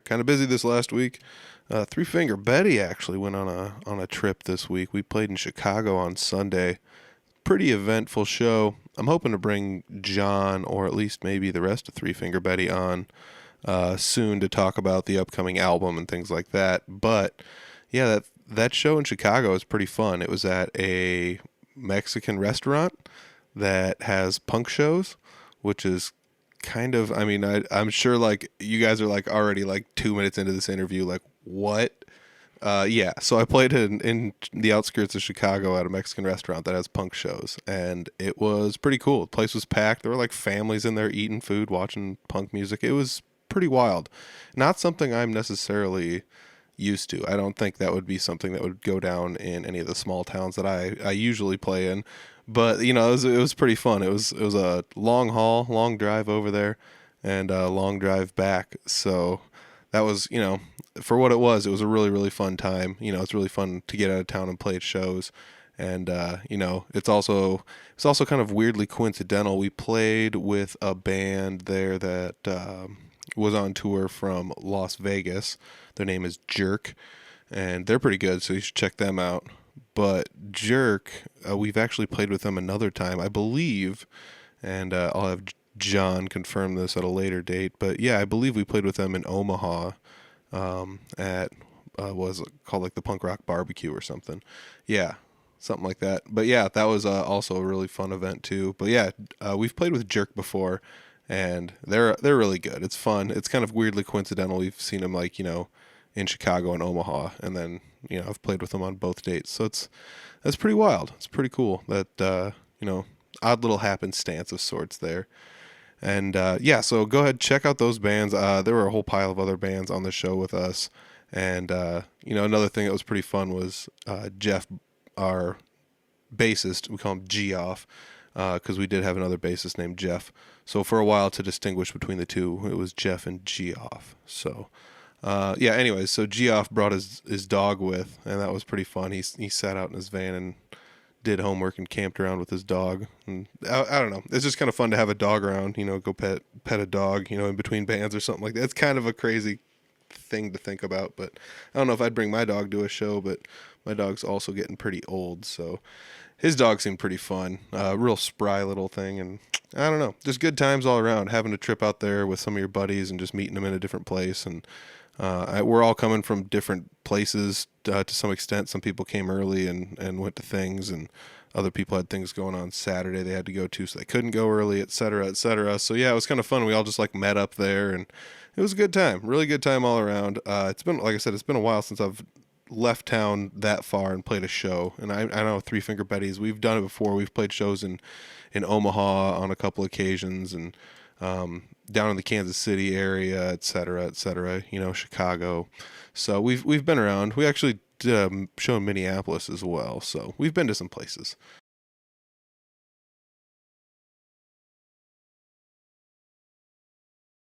kind of busy this last week. Three Finger Betty actually went on a trip this week. We played in Chicago on Sunday. Pretty eventful show. I'm hoping to bring John or at least maybe the rest of Three Finger Betty on soon to talk about the upcoming album and things like that. But yeah, that show in Chicago is pretty fun. It was at a Mexican restaurant that has punk shows, which is kind of, I mean, I'm sure like you guys are like already like 2 minutes into this interview, like what? Yeah, so I played in the outskirts of Chicago at a Mexican restaurant that has punk shows, and it was pretty cool. The place was packed. There were like families in there eating food, watching punk music. It was pretty wild. Not something I'm necessarily used to. I don't think that would be something that would go down in any of the small towns that I usually play in. But you know, it was pretty fun. It was a long haul, long drive over there, and a long drive back. So that was, you know, for what it was a really fun time. You know, it's really fun to get out of town and play at shows. And you know, it's also kind of weirdly coincidental. We played with a band there that was on tour from Las Vegas. Their name is Jerk, and they're pretty good, so you should check them out. But Jerk, we've actually played with them another time, I believe, and I'll have John confirm this at a later date. But yeah, I believe we played with them in Omaha at what was it called, like the Punk Rock Barbecue or something. Yeah, something like that. But yeah, that was also a really fun event too. But yeah, we've played with Jerk before, and they're really good. It's fun. It's kind of weirdly coincidental. We've seen them like, you know, in Chicago and Omaha, and then, you know, I've played with them on both dates. So that's pretty wild. It's pretty cool that you know, odd little happenstance of sorts there. And yeah, so go ahead, check out those bands. There were a whole pile of other bands on the show with us. And you know, another thing that was pretty fun was Jeff, our bassist. We call him Geoff because we did have another bassist named Jeff. So for a while, to distinguish between the two, it was Jeff and Geoff. So yeah, anyways, so Geoff brought his dog with, and that was pretty fun. He sat out in his van and did homework and camped around with his dog. And I don't know, it's just kind of fun to have a dog around, you know, go pet a dog, you know, in between bands or something like that. It's kind of a crazy thing to think about, but I don't know if I'd bring my dog to a show, but my dog's also getting pretty old, so his dog seemed pretty fun. Real spry little thing, and I don't know, just good times all around, having a trip out there with some of your buddies and just meeting them in a different place. And we're all coming from different places to some extent. Some people came early and went to things, and other people had things going on Saturday they had to go to, so they couldn't go early, et cetera, et cetera. So yeah, it was kind of fun. We all just like met up there, and it was a good time, really good time all around. It's been, like I said, it's been a while since I've left town that far and played a show. And I know Three Finger Betties, we've done it before. We've played shows in Omaha on a couple occasions, and down in the Kansas City area, et cetera, you know, Chicago. So we've been around. We actually did a show in Minneapolis as well. So we've been to some places.